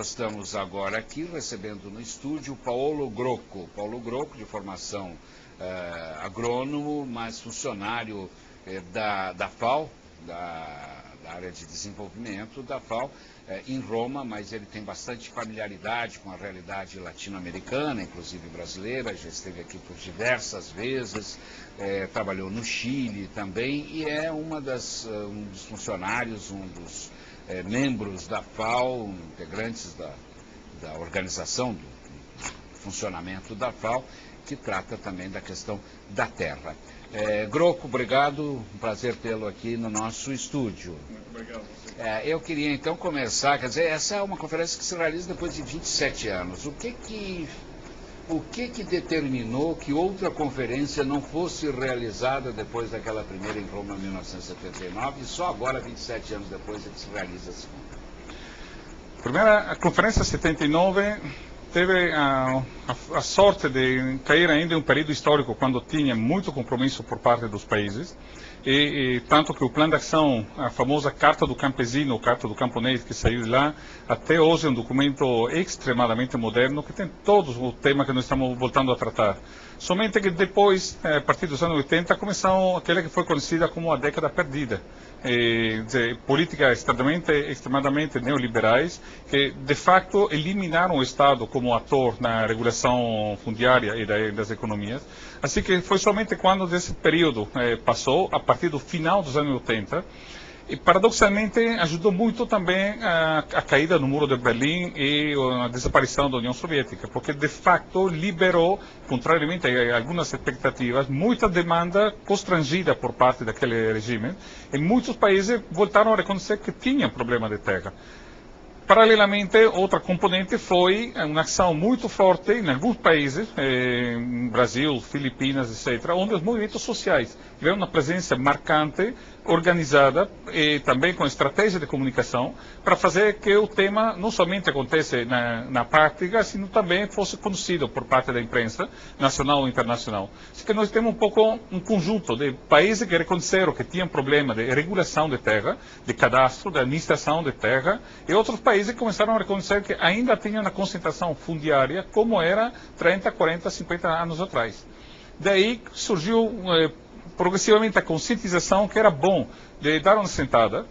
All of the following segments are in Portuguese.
nós estamos agora aqui recebendo no estúdio Paulo Grocco. Paulo Grocco, de formação agrônomo, mas funcionário da FAO, da área de desenvolvimento da FAO, em Roma, mas ele tem bastante familiaridade com a realidade latino-americana, inclusive brasileira, já esteve aqui por diversas vezes, trabalhou no Chile também, e é um dos funcionários, um dos membros da FAO, integrantes da organização do funcionamento da FAO, que trata também da questão da terra. Grocco, obrigado, um prazer tê-lo aqui no nosso estúdio. Muito obrigado. Eu queria então começar, quer dizer, essa é uma conferência que se realiza depois de 27 anos. O que determinou que outra conferência não fosse realizada depois daquela primeira em Roma em 1979 e só agora, 27 anos depois, é que se realiza a segunda? A conferência 79 teve a sorte de cair ainda em um período histórico quando tinha muito compromisso por parte dos países, e tanto que o plano de ação, a famosa Carta do Campesino, Carta do Camponês, que saiu de lá, até hoje é um documento extremadamente moderno, que tem todos o tema que nós estamos voltando a tratar. Somente que depois, a partir dos anos 80, começou aquela que foi conhecida como a década perdida. De políticas extremadamente neoliberais, que de facto eliminaram o Estado como ator na regulação fundiária e das economias. Assim que foi somente quando esse período passou, a partir do final dos anos 80, e paradoxalmente ajudou muito também a caída do Muro de Berlim e a desaparição da União Soviética, porque de facto liberou, contrariamente a algumas expectativas, muita demanda constrangida por parte daquele regime, e muitos países voltaram a reconhecer que tinham problema de terra. Paralelamente, outra componente foi uma ação muito forte em alguns países, Brasil, Filipinas, etc., onde os movimentos sociais tiveram uma presença marcante, organizada e também com estratégia de comunicação para fazer que o tema não somente acontecesse na prática, sino também fosse conhecido por parte da imprensa nacional ou internacional. Assim que nós temos um pouco um conjunto de países que reconheceram que tinham problema de regulação de terra, de cadastro, de administração de terra, e outros países começaram a reconhecer que ainda tinham uma concentração fundiária como era 30, 40, 50 anos atrás. Daí surgiu progressivamente a conscientização que era bom de dar uma sentada,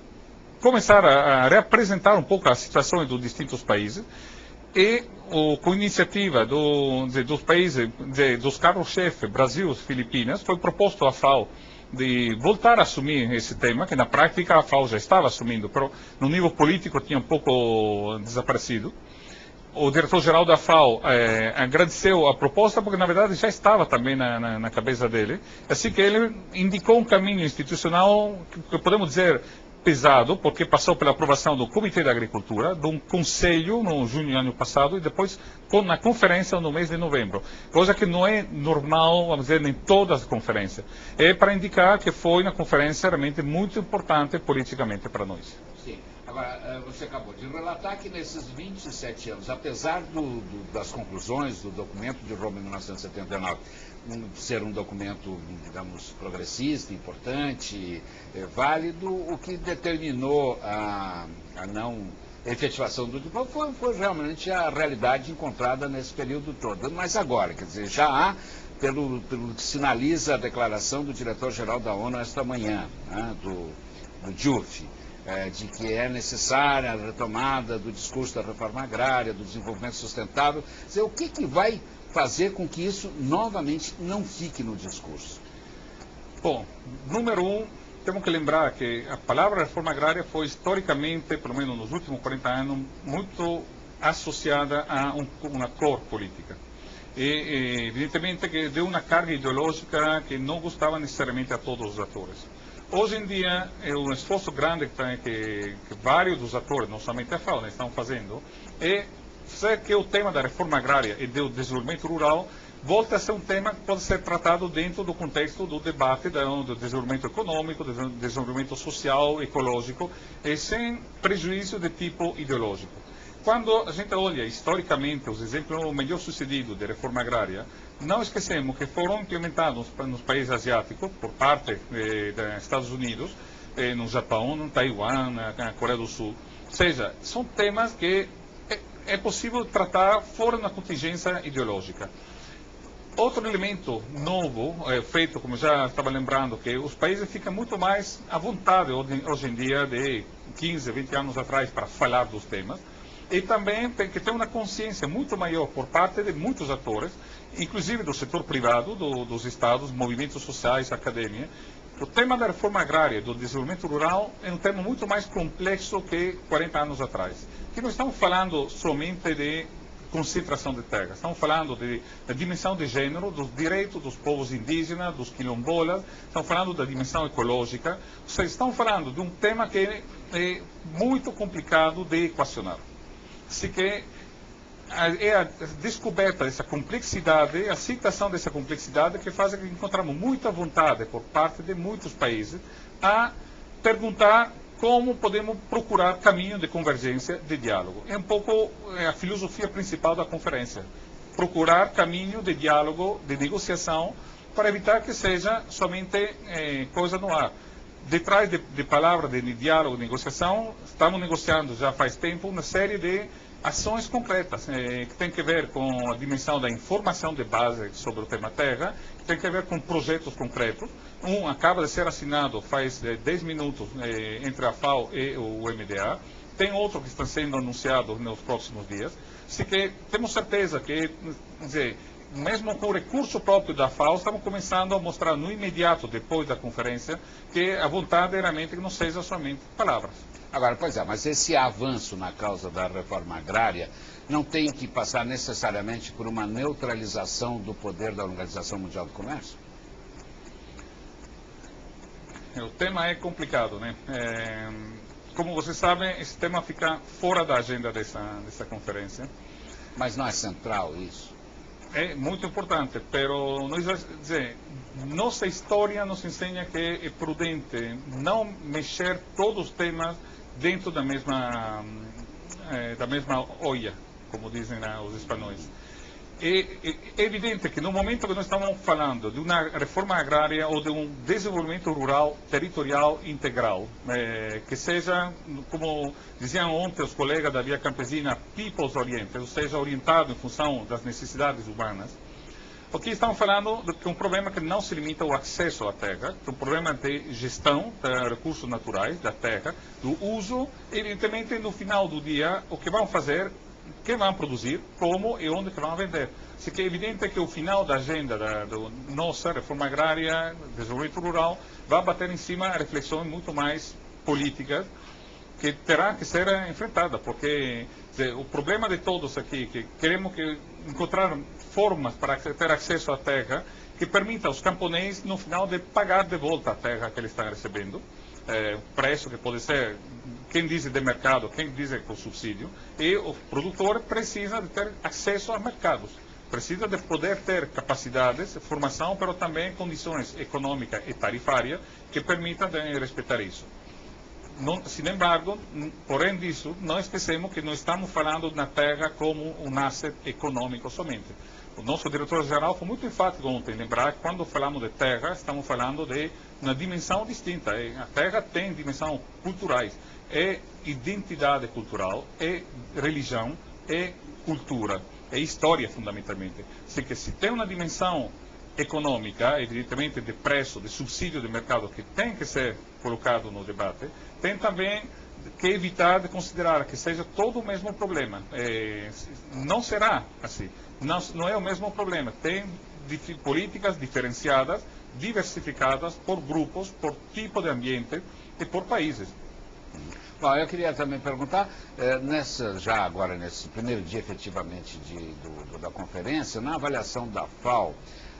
começar a reapresentar um pouco as situações dos distintos países, e com iniciativa dos países, dos carros-chefe, Brasil, Filipinas, foi proposto à FAO de voltar a assumir esse tema, que na prática a FAO já estava assumindo, mas no nível político tinha um pouco desaparecido. O diretor-geral da FAO agradeceu a proposta, porque na verdade já estava também na cabeça dele. Assim que ele indicou um caminho institucional que podemos dizer pesado, porque passou pela aprovação do Comitê da Agricultura, de um conselho no junho do ano passado, e depois na conferência no mês de novembro. Coisa que não é normal, vamos dizer, em todas as conferências. É para indicar que foi uma conferência realmente muito importante politicamente para nós. Sim. Agora, você acabou de relatar que nesses 27 anos, apesar das conclusões do documento de Roma em 1979, ser um documento, digamos, progressista, importante, válido, o que determinou a não efetivação do diploma foi realmente a realidade encontrada nesse período todo. Mas agora, quer dizer, já há, pelo que sinaliza a declaração do diretor-geral da ONU esta manhã, né, do Diouf, de que é necessária a retomada do discurso da reforma agrária, do desenvolvimento sustentável. Quer dizer, o que vai fazer com que isso novamente não fique no discurso? Bom, número um, temos que lembrar que a palavra reforma agrária foi historicamente, pelo menos nos últimos 40 anos, muito associada a uma cor política. E evidentemente que deu uma carga ideológica que não gostava necessariamente a todos os atores. Hoje em dia, é um esforço grande que vários dos atores, não somente a FAO, estão fazendo, é fazer que o tema da reforma agrária e do desenvolvimento rural volte a ser um tema que pode ser tratado dentro do contexto do debate do desenvolvimento econômico, do desenvolvimento social, ecológico, e sem prejuízo de tipo ideológico. Quando a gente olha historicamente os exemplos melhor sucedidos de reforma agrária, não esquecemos que foram implementados nos países asiáticos, por parte dos Estados Unidos, no Japão, no Taiwan, na Coreia do Sul. Ou seja, são temas que é possível tratar fora da contingência ideológica. Outro elemento novo, feito, como já estava lembrando, que os países ficam muito mais à vontade hoje em dia de 15, 20 anos atrás para falar dos temas, e também tem que ter uma consciência muito maior por parte de muitos atores, inclusive do setor privado, dos estados, movimentos sociais, academia. O tema da reforma agrária, do desenvolvimento rural, é um tema muito mais complexo que 40 anos atrás. Que não estamos falando somente de concentração de terras. Estamos falando da dimensão de gênero, dos direitos dos povos indígenas, dos quilombolas, estamos falando da dimensão ecológica, ou seja, estamos falando de um tema que é muito complicado de equacionar. Assim que é a descoberta dessa complexidade, a citação dessa complexidade que faz que encontramos muita vontade por parte de muitos países a perguntar como podemos procurar caminho de convergência, de diálogo. É um pouco a filosofia principal da conferência. Procurar caminho de diálogo, de negociação, para evitar que seja somente coisa no ar. Detrás de palavras de diálogo, de negociação, estamos negociando já faz tempo uma série de ações concretas, que tem que ver com a dimensão da informação de base sobre o tema terra, que tem que ver com projetos concretos. Um acaba de ser assinado faz 10 minutos entre a FAO e o MDA. Tem outro que está sendo anunciado nos próximos dias. Assim que temos certeza que, quer dizer, mesmo com o recurso próprio da FAO, estamos começando a mostrar no imediato, depois da conferência, que a vontade realmente não seja somente palavras. Agora, pois é, mas esse avanço na causa da reforma agrária não tem que passar necessariamente por uma neutralização do poder da Organização Mundial do Comércio? O tema é complicado, né? Como vocês sabem, esse tema fica fora da agenda dessa conferência. Mas não é central isso? É muito importante, mas nossa história nos ensina que é prudente não mexer todos os temas dentro da mesma olha, como dizem os espanhóis. É evidente que no momento que nós estamos falando de uma reforma agrária ou de um desenvolvimento rural territorial integral, que seja, como diziam ontem os colegas da Via Campesina, people's oriented, ou seja, orientado em função das necessidades humanas, aqui estamos falando de um problema que não se limita ao acesso à terra, é um problema de gestão de recursos naturais da terra, do uso, evidentemente, no final do dia, o que vão fazer, o que vão produzir, como e onde que vão vender. Assim que é evidente que o final da agenda da nossa reforma agrária, desenvolvimento rural, vai bater em cima a reflexões muito mais políticas, que terá que ser enfrentada, porque o problema de todos aqui, que queremos encontrar formas para ter acesso à terra que permita aos camponeses, no final, de pagar de volta a terra que eles estão recebendo, preço que pode ser, quem diz de mercado, quem diz com subsídio, e o produtor precisa de ter acesso a mercados, precisa de poder ter capacidades, formação, mas também condições econômicas e tarifárias que permitam respeitar isso. Sin embargo, porém disso, não esquecemos que não estamos falando da terra como um asset econômico somente. O nosso diretor-geral foi muito enfático ontem, lembrar que quando falamos de terra, estamos falando de uma dimensão distinta. A terra tem dimensão culturais, é identidade cultural, é religião, é cultura, é história fundamentalmente. Assim que se tem uma dimensão econômica, evidentemente de preço, de subsídio de mercado que tem que ser colocado no debate, tem também que evitar de considerar que seja todo o mesmo problema. Não será assim. Não é o mesmo problema. Tem políticas diferenciadas, diversificadas por grupos, por tipo de ambiente e por países. Bom, eu queria também perguntar, já agora nesse primeiro dia efetivamente da conferência, na avaliação da FAO,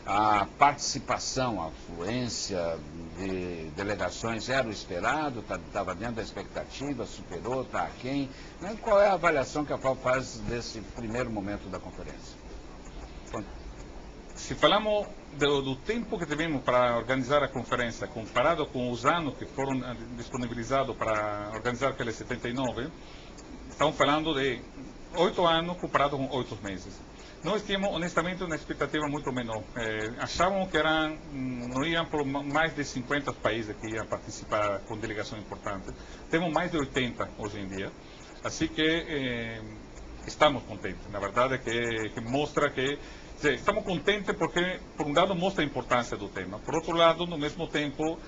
a participação, a afluência de delegações era o esperado, estava dentro da expectativa, superou, está aquém? Qual é a avaliação que a FAO faz desse primeiro momento da conferência? Se falamos do tempo que tivemos para organizar a conferência, comparado com os anos que foram disponibilizados para organizar aquele 79, estamos falando de 8 anos comparado com 8 meses. Nós tínhamos, honestamente, uma expectativa muito menor. Achávamos que não iam por mais de 50 países que iam participar com delegações importantes. Temos mais de 80 hoje em dia. Assim que estamos contentes. Na verdade, que mostra que estamos contentes porque, por um lado, mostra a importância do tema. Por outro lado, no mesmo tempo,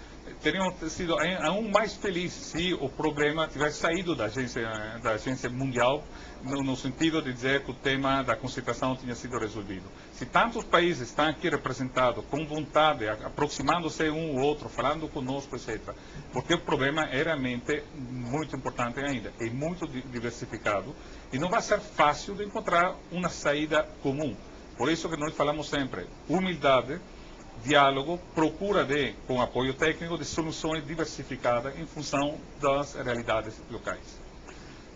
teríamos sido ainda mais felizes se o problema tivesse saído da agência mundial, no sentido de dizer que o tema da concentração tinha sido resolvido. Se tantos países estão aqui representados, com vontade, aproximando-se um ou outro, falando conosco, etc., porque o problema é realmente muito importante ainda, é muito diversificado, e não vai ser fácil de encontrar uma saída comum. Por isso que nós falamos sempre, humildade, diálogo, procura com apoio técnico de soluções diversificadas em função das realidades locais.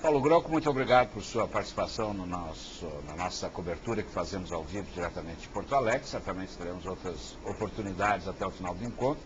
Paulo Grocco, muito obrigado por sua participação na nossa cobertura que fazemos ao vivo diretamente de Porto Alegre. Certamente teremos outras oportunidades até o final do encontro.